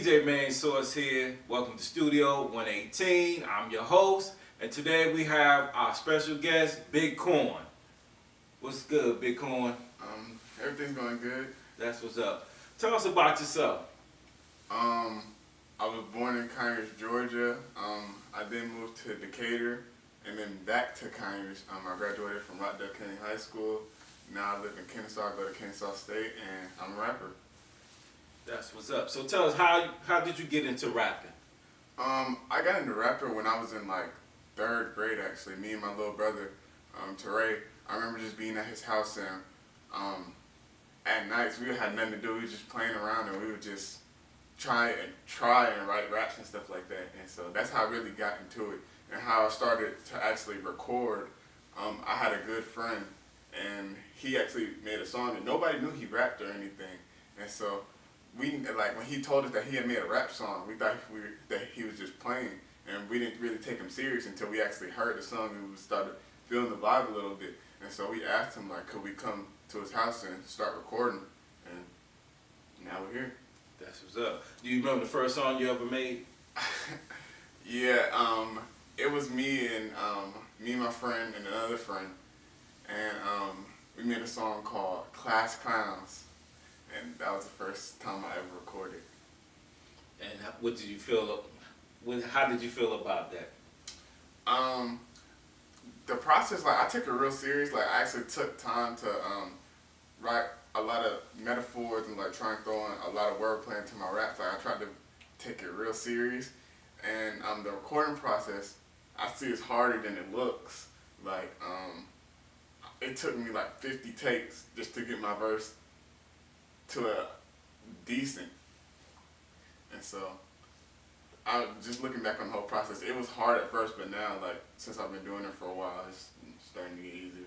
DJ Main Source here. Welcome to Studio 118. I'm your host, and today we have our special guest, Big Corn. What's good, Big Corn? Everything's going good. That's what's up. Tell us about yourself. I was born in Conyers, Georgia. I then moved to Decatur and then back to Conyers. I graduated from Rockdale County High School. Now I live in Kennesaw, go to Kennesaw State, and I'm a rapper. That's what's up. So tell us, how did you get into rapping? I got into rapping when I was in like 3rd grade actually. Me and my little brother, Teray, I remember just being at his house and at nights we had nothing to do. We were just playing around and we would just try and write raps and stuff like that. And so that's how I really got into it and how I started to actually record. I had a good friend and he actually made a song and nobody knew he rapped or anything. And so we, like, when he told us that he had made a rap song, we thought that he was just playing, and we didn't really take him serious until we actually heard the song and we started feeling the vibe a little bit. And so we asked him, like, could we come to his house and start recording, and now we're here. That's what's up. Do you remember the first song you ever made? Yeah, it was me and my friend and another friend, and we made a song called Class Clowns. And that was the first time I ever recorded. And what did you feel? How did you feel about that? The process, like, I took it real serious. Like, I actually took time to write a lot of metaphors and like try and throw in a lot of wordplay into my raps. Like, I tried to take it real serious. And the recording process, I see it's harder than it looks. Like, it took me like 50 takes just to get my verse to a decent. And so I just looking back on the whole process, it was hard at first, but now, like, since I've been doing it for a while, it's starting to get easier.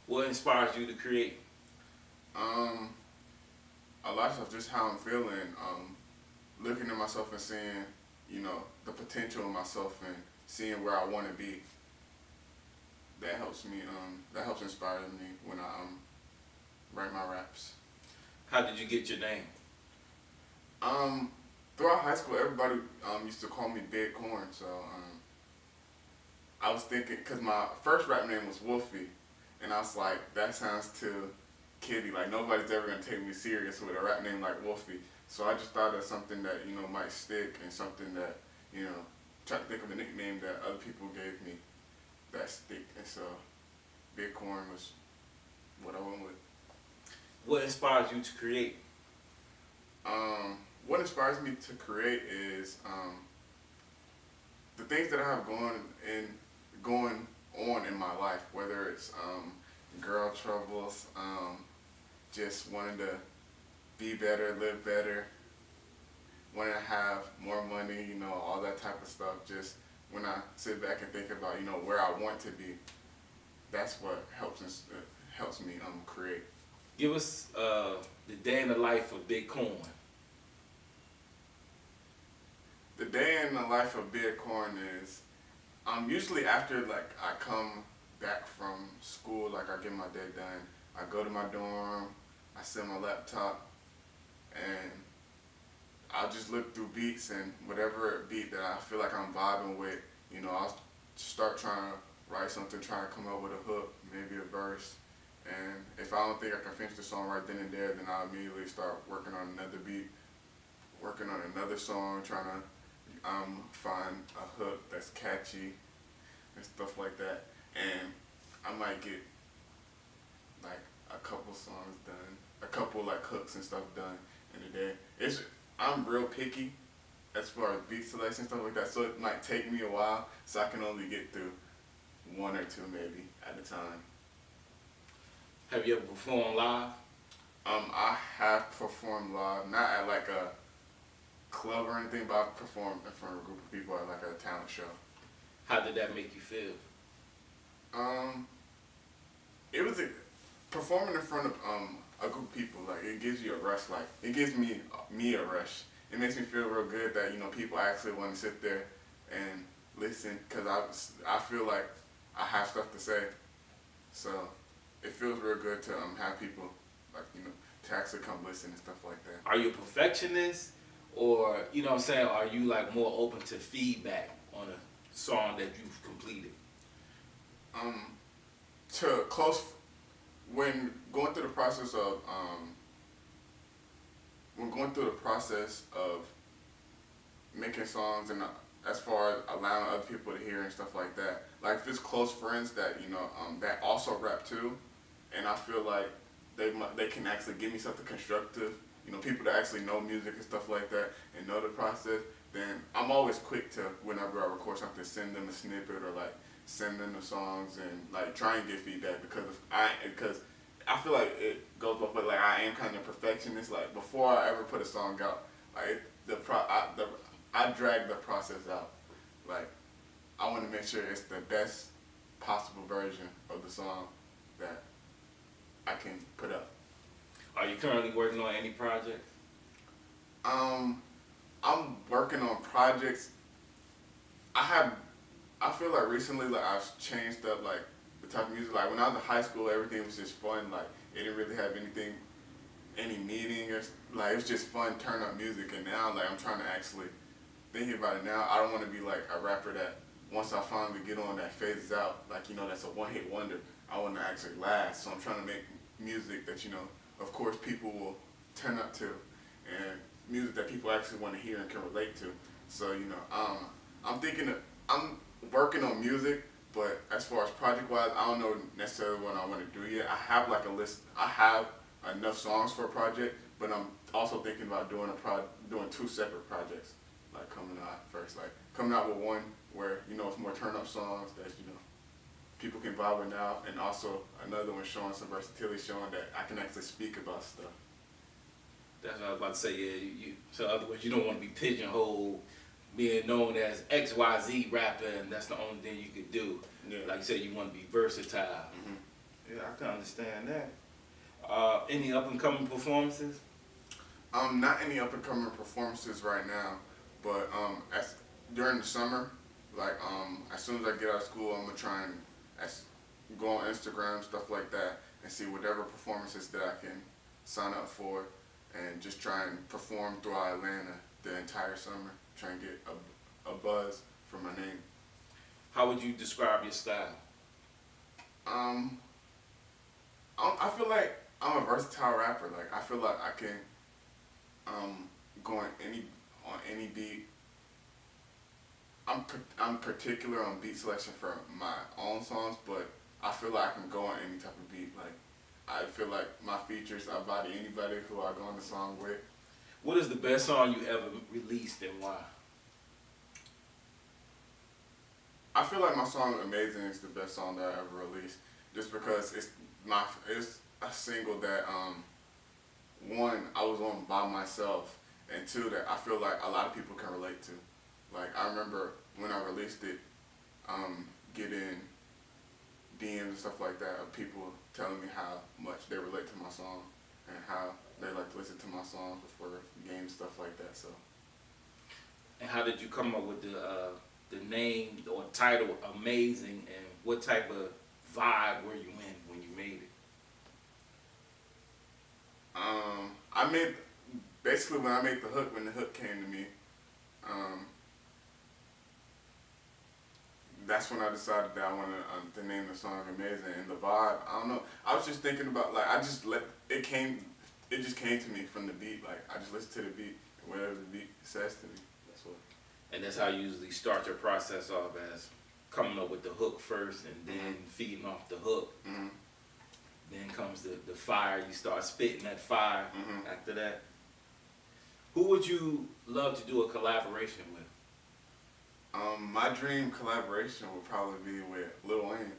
What inspires you to create? A lot of stuff, just how I'm feeling, looking at myself and seeing, you know, the potential in myself and seeing where I want to be. That helps me, that helps inspire me when I write my raps. How did you get your name? Throughout high school, everybody used to call me Big Corn. So I was thinking, because my first rap name was Wolfie, and I was like, that sounds too kiddie. Like, nobody's ever gonna take me serious with a rap name like Wolfie. So I just thought of something that, you know, might stick and something that, you know, try to think of a nickname that other people gave me that stick. And so Big Corn was what I went with. What inspires you to create? What inspires me to create is the things that I have going on in my life, whether it's girl troubles, just wanting to be better, live better, wanting to have more money, you know, all that type of stuff. Just when I sit back and think about, you know, where I want to be, that's what helps me create. Give us the day in the life of Big Corn. The day in the life of Big Corn is usually after, like, I come back from school, like, I get my day done, I go to my dorm, I set my laptop, and I'll just look through beats, and whatever beat that I feel like I'm vibing with, you know, I'll start trying to write something, trying to come up with a hook, maybe a verse. And if I don't think I can finish the song right then and there, then I'll immediately start working on another beat, working on another song, trying to find a hook that's catchy and stuff like that. And I might get like a couple songs done, a couple like hooks and stuff done in a day. I'm real picky as far as beat selection and stuff like that, so it might take me a while, so I can only get through one or two maybe at a time. Have you ever performed live? I have performed live, not at like a club or anything, but I've performed in front of a group of people at like a talent show. How did that make you feel? It was performing in front of a group of people. Like, it gives you a rush. Like, it gives me a rush. It makes me feel real good that, you know, people actually want to sit there and listen, because I feel like I have stuff to say. So it feels real good to have people, like, you know, to actually come listen and stuff like that. Are you a perfectionist, or you know what I'm saying? Are you like more open to feedback on a song that you've completed? Um, to close when going through the process of when going through the process of making songs and as far as allowing other people to hear and stuff like that. Like if it's close friends that that also rap too, and I feel like they can actually give me something constructive. People that actually know music and stuff like that and know the process. Then I'm always quick to whenever I record something, send them a snippet or like send them the songs and like try and get feedback because I feel like it goes both ways. Like I am kind of perfectionist. Like before I ever put a song out, like I drag the process out. Like I want to make sure it's the best possible version of the song that I can put up. Are you currently working on any projects? I'm working on projects. I feel like recently like I've changed up like the type of music. Like when I was in high school, everything was just fun. Like it didn't really have any meaning or like it was just fun turn up music. And now like I'm trying to actually thinking about it now. I don't want to be like a rapper that once I finally get on that phases out. Like that's a one hit wonder. I want to actually last. So I'm trying to make music that of course people will turn up to, and music that people actually want to hear and can relate to. So I'm working on music, but as far as project wise, I don't know necessarily what I want to do yet. I have like a list. I have enough songs for a project, but I'm also thinking about doing two separate projects, like coming out first, like coming out with one where it's more turn up songs that people can vibe with now, and also another one showing some versatility, showing that I can actually speak about stuff. That's what I was about to say. Yeah, so in other words, you don't want to be pigeonholed, being known as XYZ rapper, and that's the only thing you could do. Yeah. Like you said, you want to be versatile. Mm-hmm. Yeah, I can understand that. Any up and coming performances? Not any up and coming performances right now, but during the summer, like as soon as I get out of school, I'm gonna try and go on Instagram, stuff like that, and see whatever performances that I can sign up for, and just try and perform throughout Atlanta the entire summer, try and get a buzz for my name. How would you describe your style? I feel like I'm a versatile rapper. Like I feel like I can go on any beat. I'm particular on beat selection for my own songs, but I feel like I can go on any type of beat. Like I feel like my features, I body anybody who I go on the song with. What is the best song you ever released and why? I feel like my song "Amazing" is the best song that I ever released, just because it's a single that one I was on by myself, and two that I feel like a lot of people can relate to. Like I remember when I released it, getting DMs and stuff like that of people telling me how much they relate to my song and how they like to listen to my songs before games, stuff like that. So. And how did you come up with the name or title "Amazing"? And what type of vibe were you in when you made it? I made basically when I made the hook. When the hook came to me, that's when I decided that I wanted to name the song "Amazing." And the vibe, I don't know. I was just thinking about like I just let it came. It just came to me from the beat. Like I just listened to the beat and whatever the beat says to me. That's what. And that's how you usually start your process off, as coming up with the hook first and then feeding off the hook. Mm-hmm. Then comes the fire. You start spitting that fire after that. Who would you love to do a collaboration with? My dream collaboration would probably be with Lil Wayne.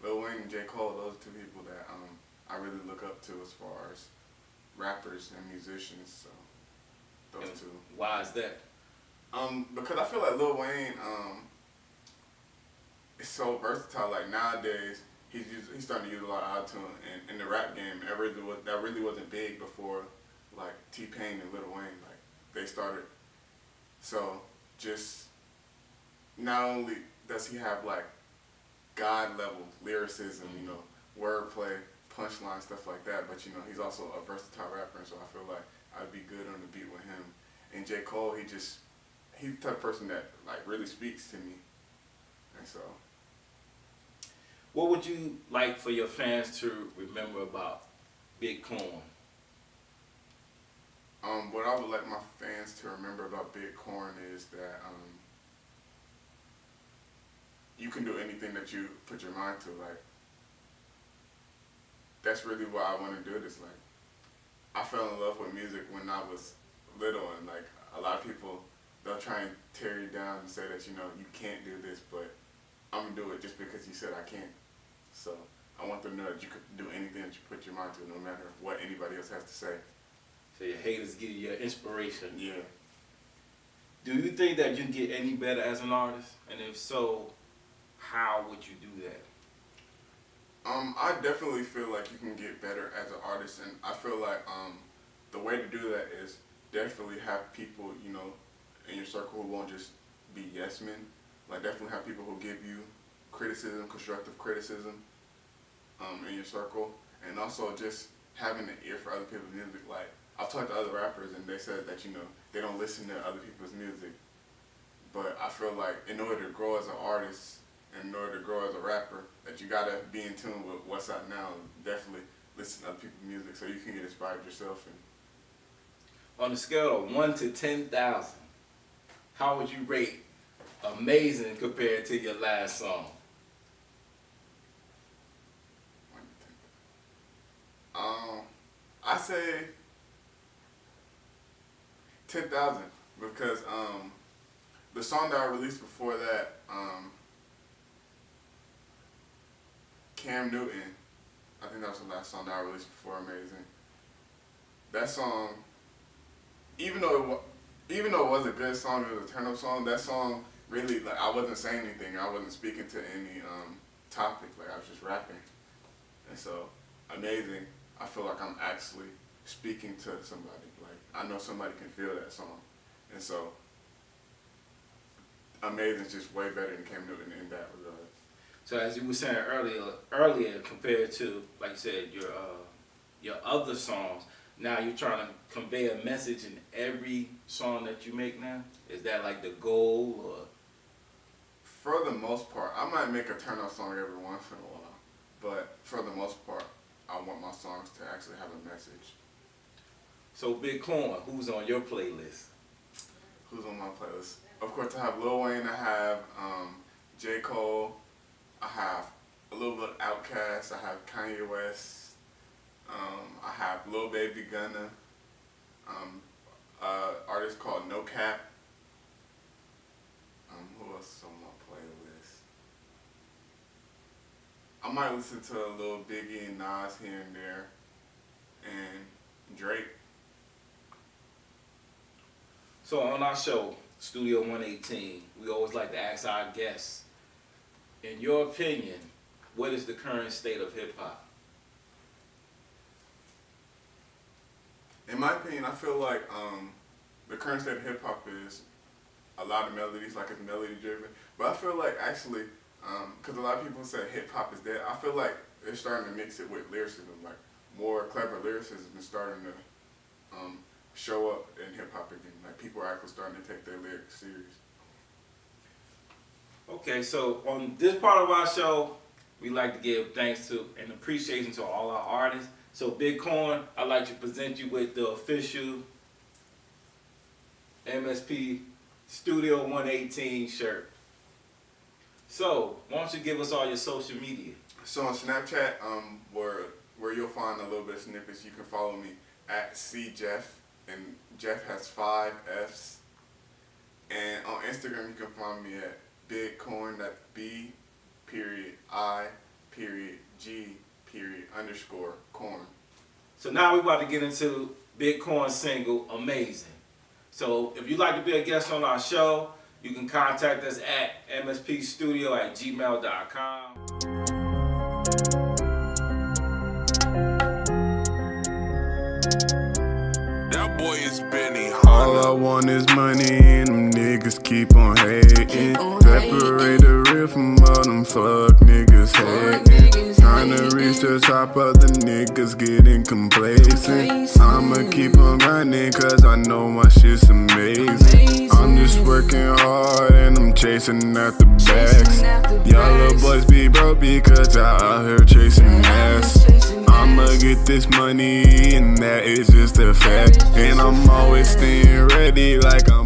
Lil Wayne and J. Cole, those two people that I really look up to as far as rappers and musicians. So those two. Why is that? Because I feel like Lil Wayne is so versatile. Like nowadays, he's starting to use a lot of autotune in the rap game. That really wasn't big before, like T-Pain and Lil Wayne. Like they started. So just not only does he have like God level lyricism, wordplay, punchline, stuff like that, but he's also a versatile rapper. And so I feel like I'd be good on the beat with him. And J. Cole, he's the type of person that like really speaks to me. And so, What would you like for your fans to remember about Big Corn? What I would like my fans to remember about Big Corn is that you can do anything that you put your mind to. Like, that's really why I want to do this. Like, I fell in love with music when I was little, and like a lot of people, they'll try and tear you down and say that, you know, you can't do this, but I'm gonna do it just because you said I can't. So I want them to know that you could do anything that you put your mind to, no matter what anybody else has to say. So your haters give you your inspiration. Yeah. Do you think that you can get any better as an artist? And if so, how would you do that? I definitely feel like you can get better as an artist, and I feel like the way to do that is definitely have people, you know, in your circle who won't just be yes men. Like, definitely have people who give you criticism, constructive criticism, in your circle, and also just having an ear for other people's music. Like, I've talked to other rappers, and they said that, you know, they don't listen to other people's music. But I feel like in order to grow as an artist, and in order to grow as a rapper, that you gotta be in tune with what's out now, and definitely listen to other people's music so you can get inspired yourself. And On a scale of 1 to 10,000, how would you rate Amazing compared to your last song? I say 10,000 because the song that I released before that, Cam Newton, I think that was the last song that I released before Amazing. That song, even though it was a good song, it was a turn-up song, that song really, like, I wasn't saying anything, I wasn't speaking to any topic, like, I was just rapping. And so, Amazing, I feel like I'm actually speaking to somebody. Like, I know somebody can feel that song. And so, Amazing's just way better than Cam Newton in that regard. So as you were saying earlier, compared to, like you said, your other songs, now you're trying to convey a message in every song that you make now? Is that like the goal, or? For the most part, I might make a turn-up song every once in a while, but for the most part, I want my songs to actually have a message. So Big Corn, who's on your playlist? Who's on my playlist? Of course, I have Lil Wayne, I have J. Cole, I have a little bit of Outkast, I have Kanye West, I have Lil Baby Gunna, artist called No Cap. Who else is on my playlist? I might listen to a little Biggie and Nas here and there, and Drake. So on our show, Studio 118, we always like to ask our guests, in your opinion, what is the current state of hip-hop? In my opinion, I feel like the current state of hip-hop is a lot of melodies, like it's melody-driven. But I feel like actually, because a lot of people say hip-hop is dead, I feel like they're starting to mix it with lyricism. Like, more clever lyricism is starting to show up in hip-hop again. Like, people are actually starting to take their lyrics serious. Okay, so on this part of our show, we like to give thanks to and appreciation to all our artists. So Big Corn, I'd like to present you with the official MSP Studio 118 shirt. So, why don't you give us all your social media? So on Snapchat, where you'll find a little bit of snippets, you can follow me at CJeff, and Jeff has 5 F's. And on Instagram, you can find me at Big Corn, that's B.I.G._corn. So now we're about to get into Big Corn's single, Amazing. So if you'd like to be a guest on our show, you can contact us at mspstudio@gmail.com. That boy is Benny. All I want is money and them niggas keep on hating. Separate the real from all them fuck niggas hating. Trying Tryna reach the top of the niggas getting complacent. I'ma keep on grinding cause I know my shit's amazing. I'm just working hard and I'm chasing out the bags. Y'all little boys be broke because y'all out here chasing ass. I'ma get this money and that is just a fact. And I'm always staying ready like I'm